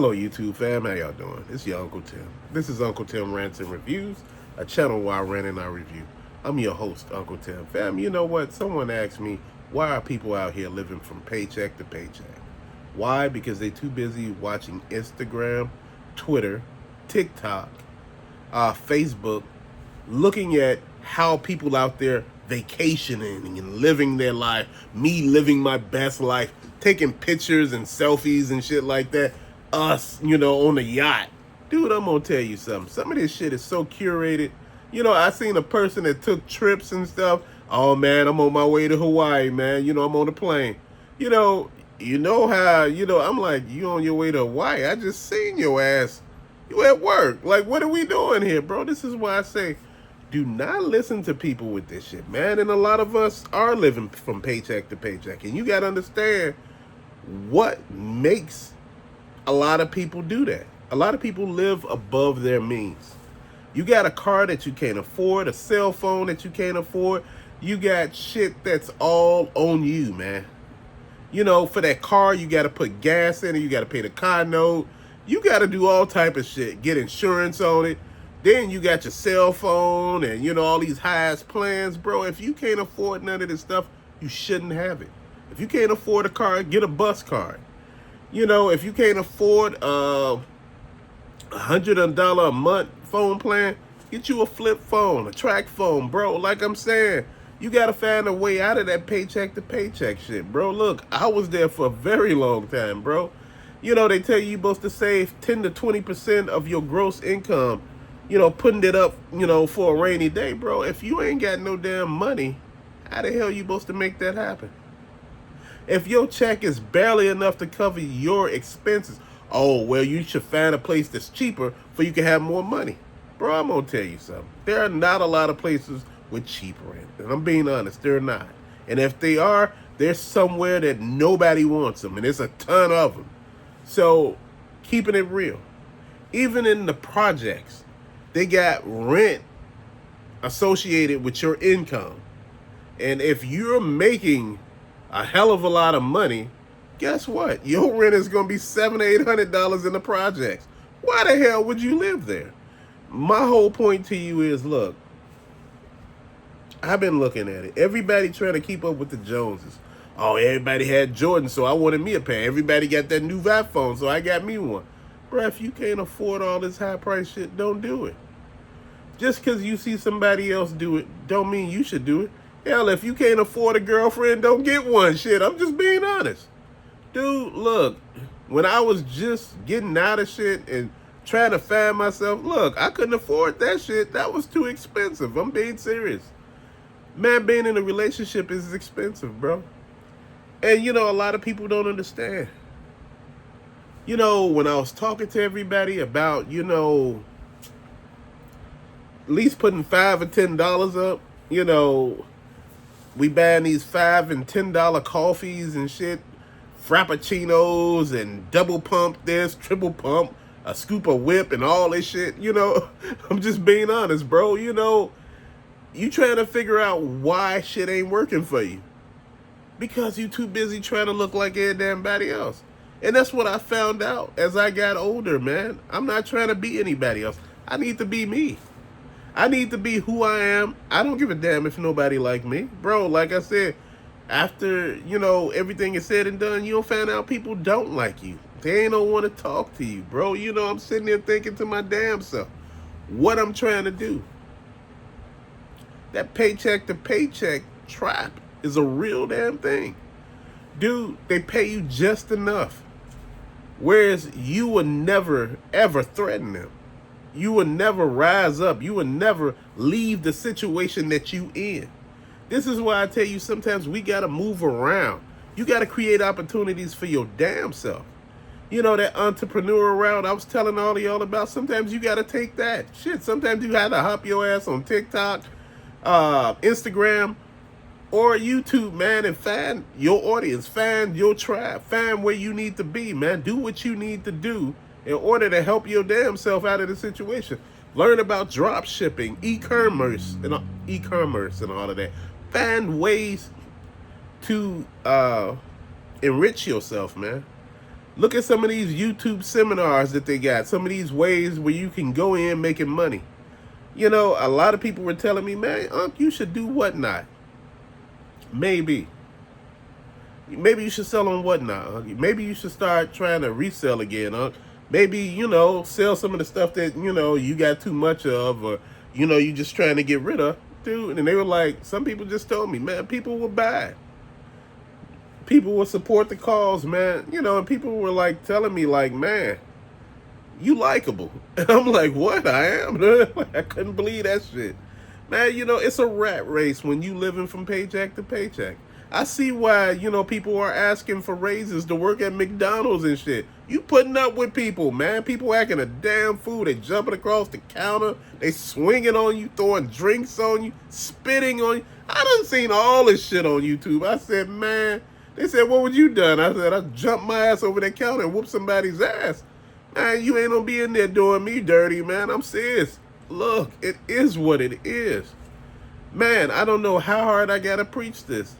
Hello YouTube fam, how y'all doing? It's your Uncle Tim. This is Uncle Tim Rants and Reviews, a channel where I rant and I review. I'm your host, Uncle Tim. Fam, you know what? Someone asked me, why are people out here living from paycheck to paycheck? Why? Because they too busy watching Instagram, Twitter, TikTok, Facebook, looking at how people out there vacationing and living their life, me living my best life, taking pictures and selfies and shit like that, us, on a yacht. Dude, I'm gonna tell you something. Some of this shit is so curated. I seen a person that took trips and stuff. Oh man, I'm on my way to Hawaii, man. I'm on a plane. You know, how, I'm like, you on your way to Hawaii. I just seen your ass. You at work. Like, what are we doing here, bro? This is why I say, do not listen to people with this shit, man. And a lot of us are living from paycheck to paycheck. And you got to understand what makes a lot of people do that. A lot of people live above their means. You got a car that you can't afford, a cell phone that you can't afford. You got shit that's all on you, man. For that car, you got to put gas in it. You got to pay the car note. You got to do all type of shit. Get insurance on it. Then you got your cell phone and, all these highest plans. Bro, if you can't afford none of this stuff, you shouldn't have it. If you can't afford a car, get a bus card. If you can't afford $100 a month phone plan, get you a flip phone, a track phone, bro. Like I'm saying, you got to find a way out of that paycheck to paycheck shit, bro. Look, I was there for a very long time, bro. They tell you you're supposed to save 10 to 20% of your gross income, putting it up, for a rainy day, bro. If you ain't got no damn money, how the hell you supposed to make that happen? If your check is barely enough to cover your expenses, oh, well, you should find a place that's cheaper for you can have more money. Bro, I'm going to tell you something. There are not a lot of places with cheap rent. And I'm being honest, they're not. And if they are, they're somewhere that nobody wants them. And there's a ton of them. So, keeping it real. Even in the projects, they got rent associated with your income. And if you're making a hell of a lot of money, guess what? Your rent is going to be $700-800 in the projects. Why the hell would you live there? My whole point to you is, look, I've been looking at it. Everybody trying to keep up with the Joneses. Oh, everybody had Jordan, so I wanted me a pair. Everybody got that new iPhone, so I got me one. Bro, if you can't afford all this high price shit, don't do it. Just because you see somebody else do it, don't mean you should do it. Hell, if you can't afford a girlfriend, don't get one. Shit, I'm just being honest. Dude, look, when I was just getting out of shit and trying to find myself, look, I couldn't afford that shit. That was too expensive. I'm being serious. Man, being in a relationship is expensive, bro. And, a lot of people don't understand. When I was talking to everybody about, at least putting $5 or $10 up, we buying these $5 and $10 coffees and shit, frappuccinos and double pump this, triple pump, a scoop of whip and all this shit. I'm just being honest, bro. You trying to figure out why shit ain't working for you because you too busy trying to look like everybody else. And that's what I found out as I got older, man. I'm not trying to be anybody else. I need to be me. I need to be who I am. I don't give a damn if nobody like me. Bro, like I said, after, everything is said and done, you'll find out people don't like you. They ain't don't want to talk to you, bro. I'm sitting there thinking to my damn self, what I'm trying to do. That paycheck to paycheck trap is a real damn thing. Dude, they pay you just enough. Whereas you would never, ever threaten them. You would never rise up. You would never leave the situation that you in. This is why I tell you sometimes we got to move around. You got to create opportunities for your damn self. That entrepreneur route I was telling all of y'all about, sometimes you got to take that. Shit, sometimes you have to hop your ass on TikTok, Instagram, or YouTube, man, and find your audience, find your tribe, find where you need to be, man. Do what you need to do in order to help your damn self out of the situation. Learn about drop shipping, e-commerce, and all of that. Find ways to enrich yourself, man. Look at some of these YouTube seminars that they got. Some of these ways where you can go in making money. You know, a lot of people were telling me, man, Unc, you should do whatnot. Maybe. Maybe you should sell on whatnot, Unc. Maybe you should start trying to resell again, Unc. Maybe, sell some of the stuff that, you got too much of, or, you just trying to get rid of. Dude, and they were like, some people just told me, man, people will buy. People will support the cause, man. And people were like telling me, like, man, you likable. And I'm like, what? I am? I couldn't believe that shit. Man, it's a rat race when you living from paycheck to paycheck. I see why, people are asking for raises to work at McDonald's and shit. You putting up with people, man. People acting a damn fool. They jumping across the counter. They swinging on you, throwing drinks on you, spitting on you. I done seen all this shit on YouTube. I said, man. They said, what would you done? I said, I jumped my ass over that counter and whooped somebody's ass. Man, you ain't gonna be in there doing me dirty, man. I'm serious. Look, it is what it is. Man, I don't know how hard I gotta preach this.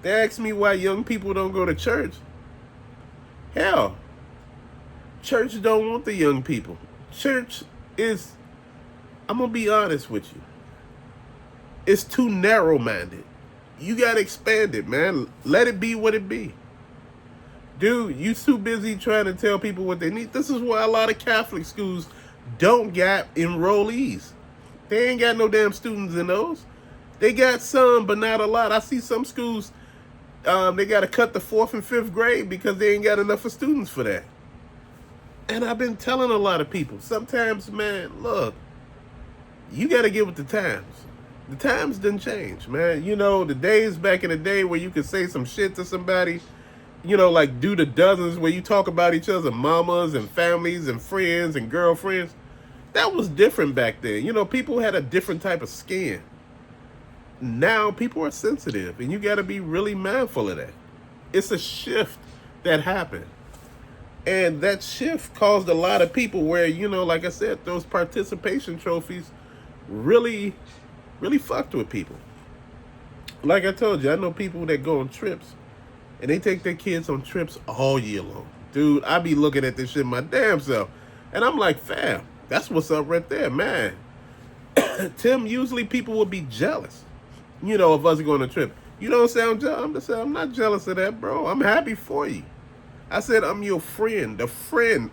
They ask me why young people don't go to church. Hell, church don't want the young people. Church is, I'm gonna be honest with you, it's too narrow-minded. You gotta expand it, man. Let it be what it be. Dude, you too busy trying to tell people what they need. This is why a lot of Catholic schools don't got enrollees. They ain't got no damn students in those. They got some, but not a lot. I see some schools, they got to cut the 4th and 5th grade because they ain't got enough of students for that. And I've been telling a lot of people, sometimes, man, look, you got to get with the times. The times didn't change, man. The days back in the day where you could say some shit to somebody, like do the dozens where you talk about each other's mamas and families and friends and girlfriends. That was different back then. People had a different type of skin. Now people are sensitive, and you got to be really mindful of that. It's a shift that happened. And that shift caused a lot of people where, like I said, those participation trophies really fucked with people. Like I told you, I know people that go on trips, and they take their kids on trips all year long. Dude, I be looking at this shit my damn self, and I'm like, fam, that's what's up right there, man. Tim, usually people would be jealous, of us going on a trip. You don't sound jealous. I'm not jealous of that, bro. I'm happy for you. I said, I'm your friend.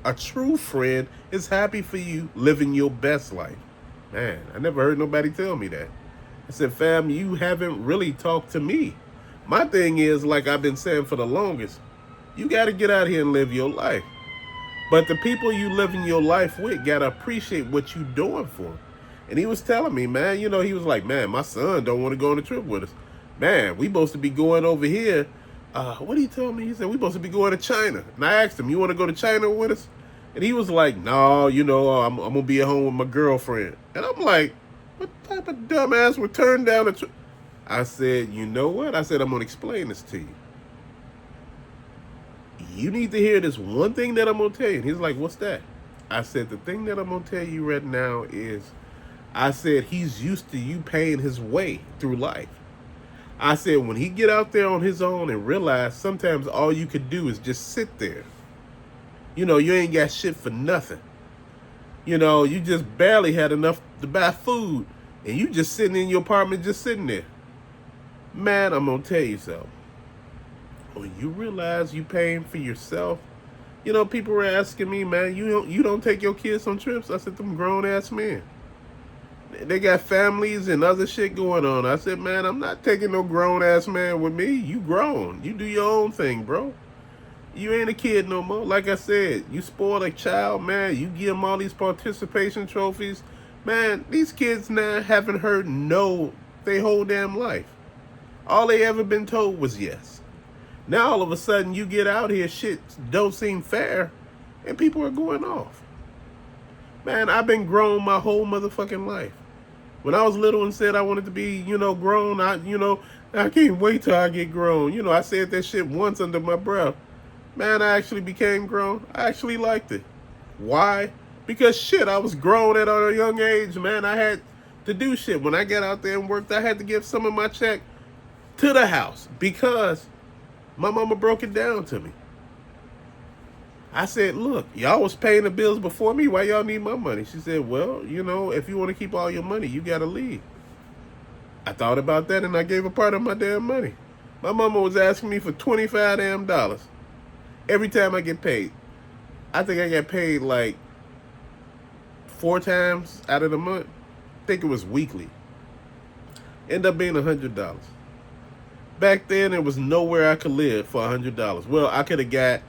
A true friend is happy for you living your best life. Man, I never heard nobody tell me that. I said, fam, you haven't really talked to me. My thing is, like I've been saying for the longest, you got to get out here and live your life. But the people you living your life with got to appreciate what you doing for them. And he was telling me, man, he was like, man, my son don't want to go on a trip with us. Man, we supposed to be going over here. What did he tell me? He said, we supposed to be going to China. And I asked him, you want to go to China with us? And he was like, no, I'm going to be at home with my girlfriend. And I'm like, what type of dumbass would turn down a trip? I said, you know what? I said, I'm going to explain this to you. You need to hear this one thing that I'm going to tell you. And he's like, what's that? I said, the thing that I'm going to tell you right now is, I said, he's used to you paying his way through life. I said, when he get out there on his own and realize sometimes all you could do is just sit there. You ain't got shit for nothing. You just barely had enough to buy food. And you just sitting in your apartment, just sitting there. Man, I'm going to tell you something. When you realize you paying for yourself, people were asking me, man, you don't take your kids on trips? I said, them grown-ass men. They got families and other shit going on. I said, man, I'm not taking no grown-ass man with me. You grown. You do your own thing, bro. You ain't a kid no more. Like I said, you spoil a child, man. You give them all these participation trophies. Man, these kids now haven't heard no their whole damn life. All they ever been told was yes. Now all of a sudden you get out here, shit don't seem fair, and people are going off. Man, I've been grown my whole motherfucking life. When I was little and said I wanted to be, grown, I can't wait till I get grown. I said that shit once under my breath. Man, I actually became grown. I actually liked it. Why? Because shit, I was grown at a young age, man. I had to do shit. When I got out there and worked, I had to give some of my check to the house because my mama broke it down to me. I said, look, y'all was paying the bills before me. Why y'all need my money? She said, well, if you want to keep all your money, you got to leave. I thought about that and I gave a part of my damn money. My mama was asking me for $25 damn dollars every time I get paid. I think I got paid like 4 times out of the month. I think it was weekly. End up being $100. Back then, there was nowhere I could live for $100. Well, I could have got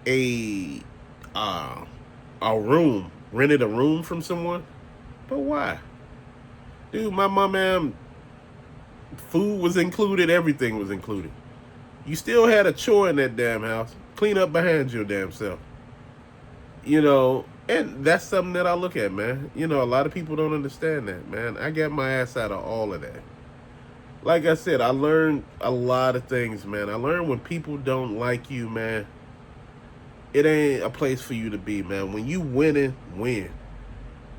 a room, rented a room from someone. But why? Dude, my mom, food was included, everything was included. You still had a chore in that damn house. Clean up behind your damn self. And that's something that I look at, man. A lot of people don't understand that, man. I got my ass out of all of that. Like I said, I learned a lot of things, man. I learned when people don't like you, man, it ain't a place for you to be, man. When you win. When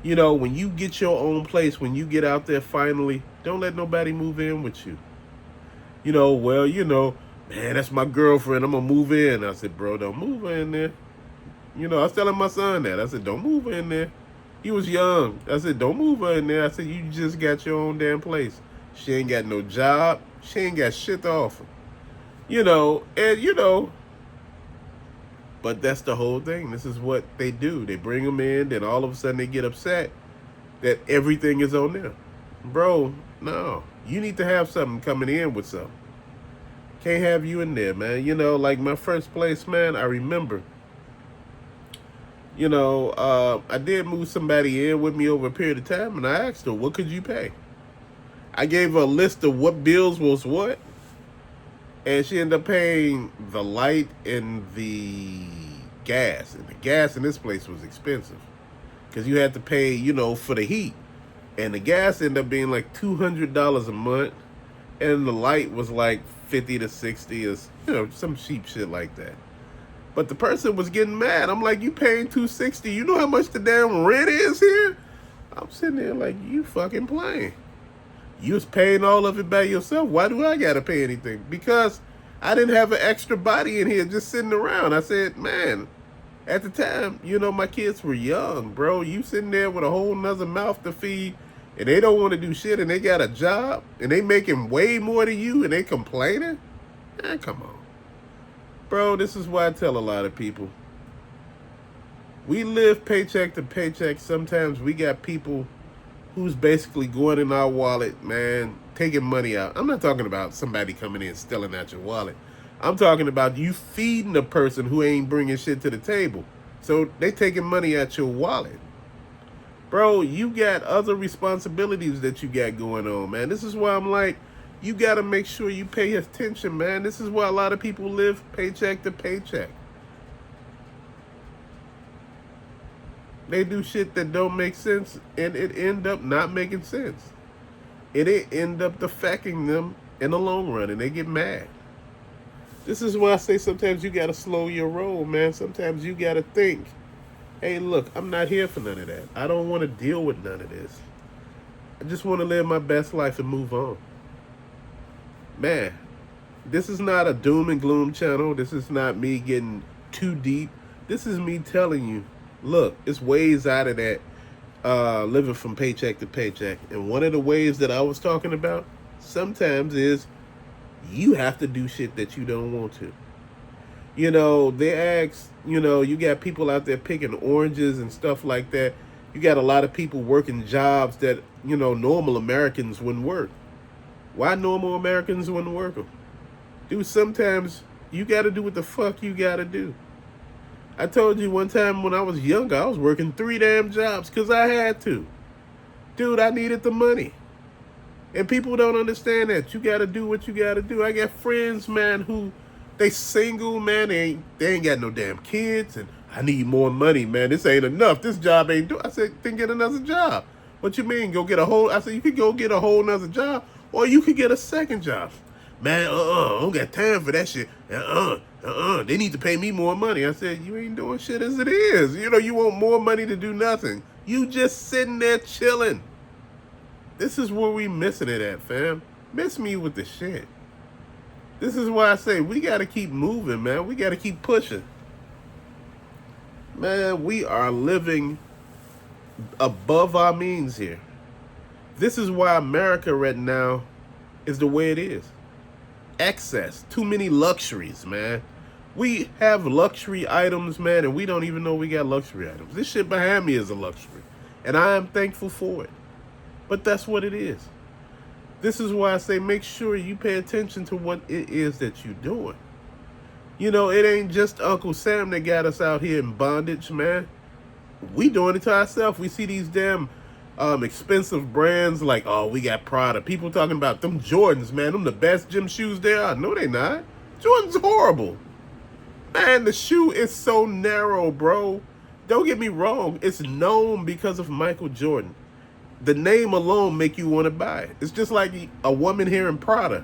you get your own place, when you get out there finally, don't let nobody move in with you. Man, that's my girlfriend. I'm going to move in. I said, bro, don't move in there. I was telling my son that. I said, don't move in there. He was young. I said, don't move her in there. I said, you just got your own damn place. She ain't got no job. She ain't got shit to offer. But that's the whole thing. This is what they do. They bring them in, then all of a sudden they get upset that everything is on them. Bro, no. You need to have something coming in with something. Can't have you in there, man. Like my first place, man, I remember. I did move somebody in with me over a period of time, and I asked her, what could you pay? I gave her a list of what bills was what, and she ended up paying the light and the gas. And the gas in this place was expensive because you had to pay, for the heat. And the gas ended up being like $200 a month, and the light was like 50 to 60 or, some cheap shit like that. But the person was getting mad. I'm like, you paying $260? You know how much the damn rent is here? I'm sitting there like, you fucking playing. You was paying all of it by yourself. Why do I gotta pay anything? Because I didn't have an extra body in here just sitting around. I said, man, at the time, my kids were young, bro. You sitting there with a whole nother mouth to feed, and they don't want to do shit, and they got a job, and they making way more than you, and they complaining? Man, come on. Bro, this is why I tell a lot of people. We live paycheck to paycheck. Sometimes we got people who's basically going in our wallet, man, taking money out. I'm not talking about somebody coming in stealing out your wallet. I'm talking about you feeding a person who ain't bringing shit to the table. So they taking money out your wallet. Bro, you got other responsibilities that you got going on, man. This is why I'm like, you got to make sure you pay attention, man. This is why a lot of people live paycheck to paycheck. They do shit that don't make sense, and it end up not making sense. It end up affecting them in the long run, and they get mad. This is why I say sometimes you got to slow your roll, man. Sometimes you got to think, hey, look, I'm not here for none of that. I don't want to deal with none of this. I just want to live my best life and move on. Man, this is not a doom and gloom channel. This is not me getting too deep. This is me telling you, look, it's ways out of that living from paycheck to paycheck. And one of the ways that I was talking about sometimes is you have to do shit that you don't want to. They ask, you got people out there picking oranges and stuff like that. You got a lot of people working jobs that, normal Americans wouldn't work. Why normal Americans wouldn't work them? Dude, sometimes you got to do what the fuck you got to do. I told you one time when I was younger, I was working 3 damn jobs because I had to. Dude, I needed the money. And people don't understand that. You got to do what you got to do. I got friends, man, who they single, man. They ain't got no damn kids. And I need more money, man. This ain't enough. This job ain't do. I said, then get another job. What you mean? Go get a whole. I said, you could go get a whole nother job. Or you could get a second job. Man, I don't got time for that shit. They need to pay me more money. I said, you ain't doing shit as it is. You want more money to do nothing. You just sitting there chilling. This is where we missing it at, fam. Miss me with the shit. This is why I say we got to keep moving, man. We got to keep pushing. Man, we are living above our means here. This is why America right now is the way it is. Excess, too many luxuries, man. We have luxury items, man, and we don't even know we got luxury items. This shit behind me is a luxury, and I am thankful for it. But that's what it is. This is why I say make sure you pay attention to what it is that you're doing. You know, it ain't just Uncle Sam that got us out here in bondage, man. We doing it to ourselves. We see these damn expensive brands like, oh, we got Prada. People talking about them Jordans, man. Them the best gym shoes there are. No, they not. Jordan's horrible. Man, the shoe is so narrow, bro. Don't get me wrong. It's known because of Michael Jordan. The name alone make you want to buy it. It's just like a woman hearing Prada.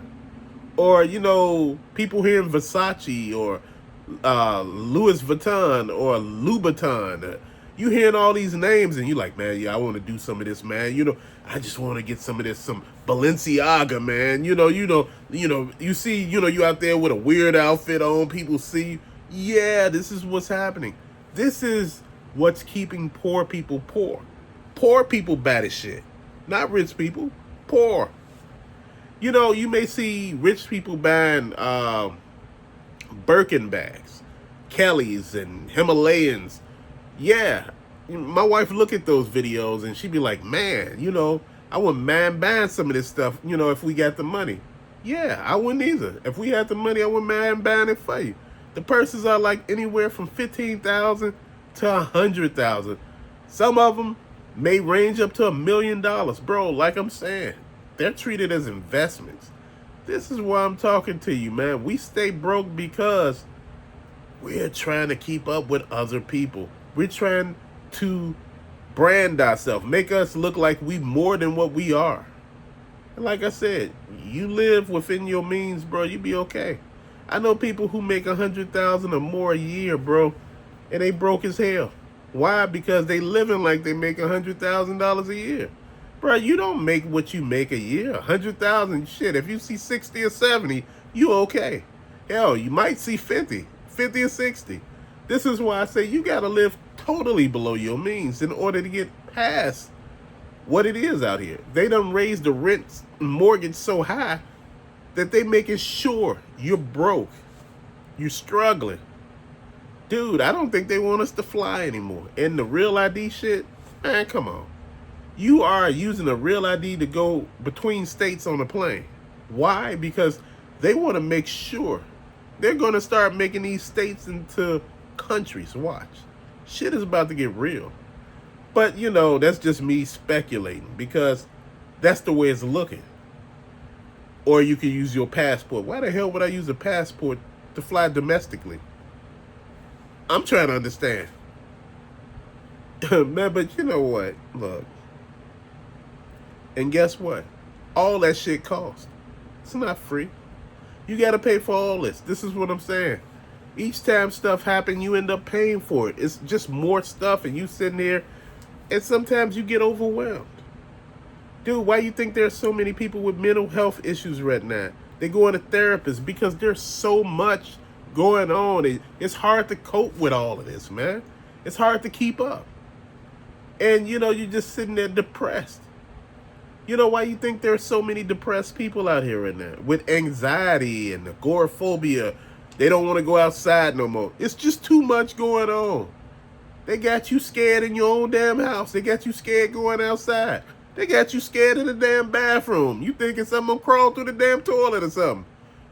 Or, you know, people hearing Versace or Louis Vuitton or Louboutin. You hearing all these names and you like, man, yeah, I want to do some of this, man. You know, I just want to get some of this, some Balenciaga, man. You see, you out there with a weird outfit on, people see you. Yeah, this is what's happening. This is what's keeping poor people poor. Poor people bad as shit. Not rich people. Poor. You know, you may see rich people buying Birkin bags, Kellys and Himalayans. Yeah, my wife look at those videos and she be like, man, I wouldn't mind buying some of this stuff, if we got the money. Yeah, I wouldn't either. If we had the money, I wouldn't mind buying it for you. The purses are like anywhere from $15,000 to $100,000. Some of them may range up to $1 million, bro. Like I'm saying, they're treated as investments. This is why I'm talking to you, man. We stay broke because we're trying to keep up with other people. We're trying to brand ourselves, make us look like we more than what we are. And like I said, you live within your means, bro. You be okay. I know people who make $100,000 or more a year, bro, and they broke as hell. Why? Because they living like they make $100,000 a year. Bro, you don't make what you make a year. 100,000, shit. If you see 60 or 70, you okay. Hell, you might see 50 or 60. This is why I say you got to live totally below your means in order to get past what it is out here. They done raised the rent mortgage so high that they making sure you're broke. You're struggling. Dude, I don't think they want us to fly anymore. And the real ID shit, man, come on. You are using a real ID to go between states on a plane. Why? Because they want to make sure. They're going to start making these states into countries. Watch. Shit is about to get real. But, that's just me speculating because that's the way it's looking. Or you can use your passport. Why the hell would I use a passport to fly domestically? I'm trying to understand. Man, but you know what? Look. And guess what? All that shit costs. It's not free. You got to pay for all this. This is what I'm saying. Each time stuff happens, you end up paying for it. It's just more stuff and you sitting there and sometimes you get overwhelmed. Dude, why you think there's so many people with mental health issues right now? They go to therapists because there's so much going on. It's hard to cope with all of this, man. It's hard to keep up. And, you're just sitting there depressed. You know why you think there's so many depressed people out here right now? With anxiety and agoraphobia. They don't want to go outside no more. It's just too much going on. They got you scared in your own damn house. They got you scared going outside. They got you scared in the damn bathroom. You thinking someone crawled through the damn toilet or something.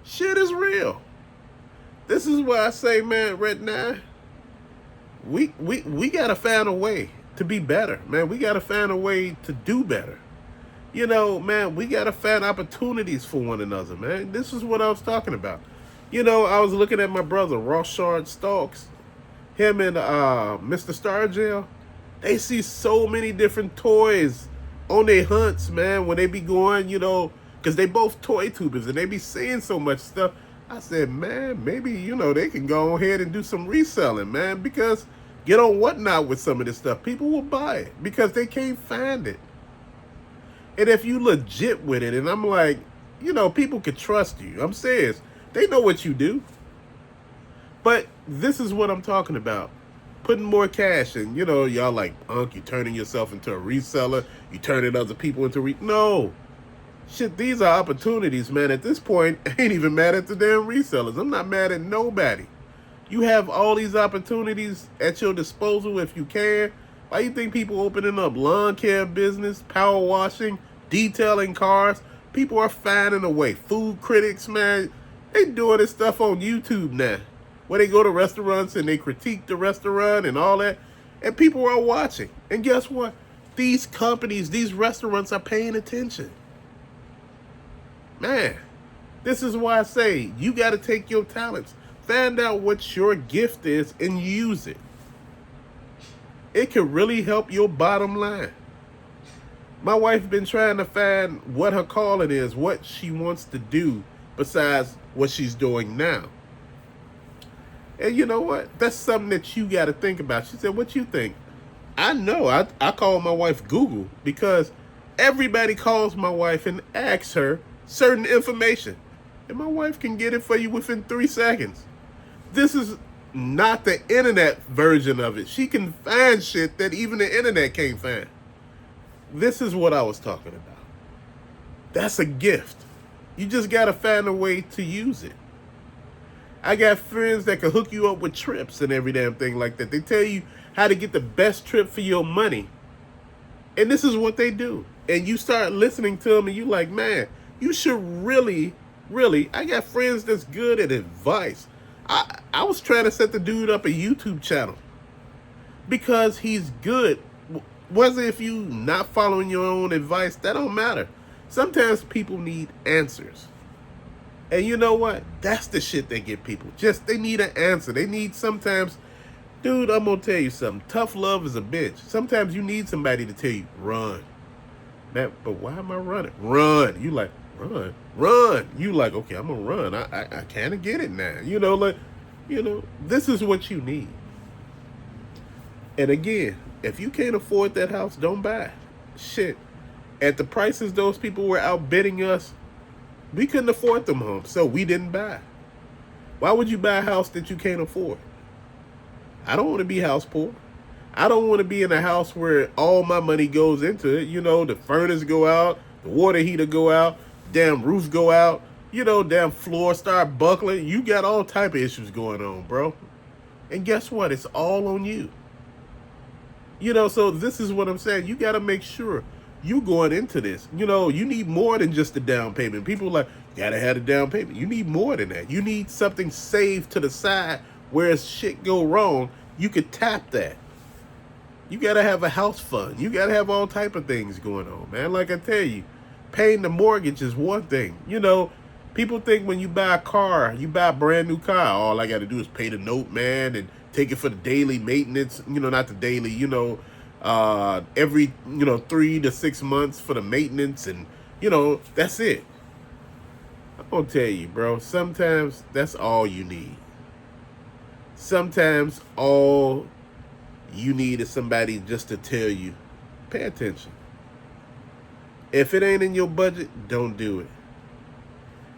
Shit is real. This is why I say, man, right now, we got to find a way to be better. Man, we got to find a way to do better. Man, we got to find opportunities for one another, man. This is what I was talking about. I was looking at my brother, Rothschild Stalks. Him and Mr. Stargell. They see so many different toys on their hunts, man, when they be going, because they both toy tubers and they be seeing so much stuff. I said, man, maybe, they can go ahead and do some reselling, man, because get on Whatnot with some of this stuff. People will buy it because they can't find it. And if you legit with it, and I'm like, people can trust you. I'm serious. They know what you do. But this is what I'm talking about. putting more cash in. You know, y'all like, Unc, you turning yourself into a reseller. You turning other people into no. Shit, these are opportunities, man. At this point, I ain't even mad at the damn resellers. I'm not mad at nobody. You have all these opportunities at your disposal if you can. Why you think people opening up lawn care business, power washing, detailing cars? People are finding a way. Food critics, man, they doing this stuff on YouTube now, where they go to restaurants and they critique the restaurant and all that, and people are watching. And guess what? These companies, these restaurants are paying attention. Man, this is why I say you got to take your talents, find out what your gift is, and use it. It can really help your bottom line. My wife been trying to find what her calling is, what she wants to do besides what she's doing now. And you know what? That's something that you got to think about. She said, what you think? I know. I call my wife Google because everybody calls my wife and asks her certain information. And my wife can get it for you within 3 seconds. This is not the internet version of it. She can find shit that even the internet can't find. This is what I was talking about. That's a gift. You just got to find a way to use it. I got friends that can hook you up with trips and every damn thing like that. They tell you how to get the best trip for your money. And this is what they do. And you start listening to them and you like, man, you should really, I got friends that's good at advice. I was trying to set the dude up a YouTube channel because he's good. Whether if you not following your own advice, that don't matter. Sometimes people need answers. And you know what? That's the shit that get people. Just, they need an answer. They need sometimes, dude, I'm going to tell you something. Tough love is a bitch. Sometimes you need somebody to tell you, run. Man, but why am I running? Run. You like, run. You like, okay, I'm going to run. I kind of get it now. You know, like, this is what you need. And again, if you can't afford that house, don't buy it. Shit. At the prices those people were outbidding us, we couldn't afford them homes, so we didn't buy. Why would you buy a house that you can't afford? I don't want to be house poor. I don't want to be in a house where all my money goes into it. You know, the furnace go out, the water heater go out, damn roof go out, damn floor start buckling. You got all type of issues going on, bro. And guess what? It's all on you. So this is what I'm saying. You got to make sure you going into this. You need more than just a down payment. People like, you got to have a down payment. You need more than that. You need something saved to the side where as shit go wrong, you could tap that. You got to have a house fund. You got to have all type of things going on, man. Like I tell you, paying the mortgage is one thing. People think when you buy a car, you buy a brand new car, all I got to do is pay the note, man, and take it for the daily maintenance, not the daily, every, 3 to 6 months for the maintenance and, that's it. I'm going to tell you, bro, sometimes that's all you need. Sometimes all you need is somebody just to tell you, pay attention. If it ain't in your budget, don't do it.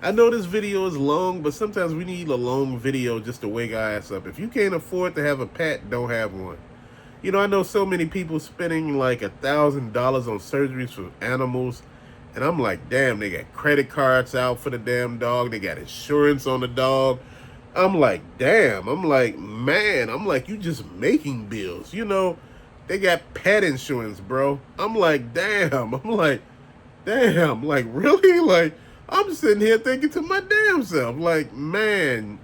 I know this video is long, but sometimes we need a long video just to wake our ass up. If you can't afford to have a pet, don't have one. I know so many people spending like $1,000 on surgeries for animals. And I'm like, damn, they got credit cards out for the damn dog. They got insurance on the dog. I'm like, damn. I'm like, man. I'm like, you just making bills. They got pet insurance, bro. I'm like, damn. I'm like, damn. Like, really? Like, I'm sitting here thinking to my damn self, like, man,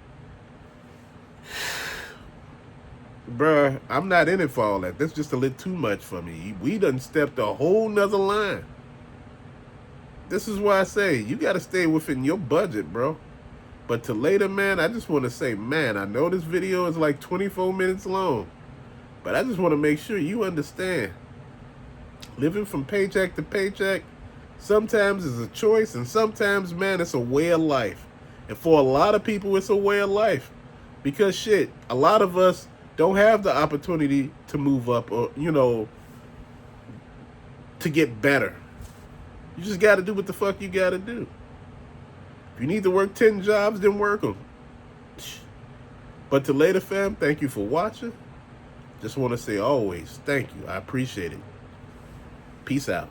bruh, I'm not in it for all that. That's just a little too much for me. We done stepped a whole nother line. This is why I say, you got to stay within your budget, bro. But to later, man, I just want to say, man, I know this video is like 24 minutes long, but I just want to make sure you understand. Living from paycheck to paycheck, sometimes it's a choice, and sometimes, man, it's a way of life. And for a lot of people, it's a way of life. Because, shit, a lot of us don't have the opportunity to move up or, to get better. You just got to do what the fuck you got to do. If you need to work 10 jobs, then work them. But to later, fam, thank you for watching. Just want to say always, thank you. I appreciate it. Peace out.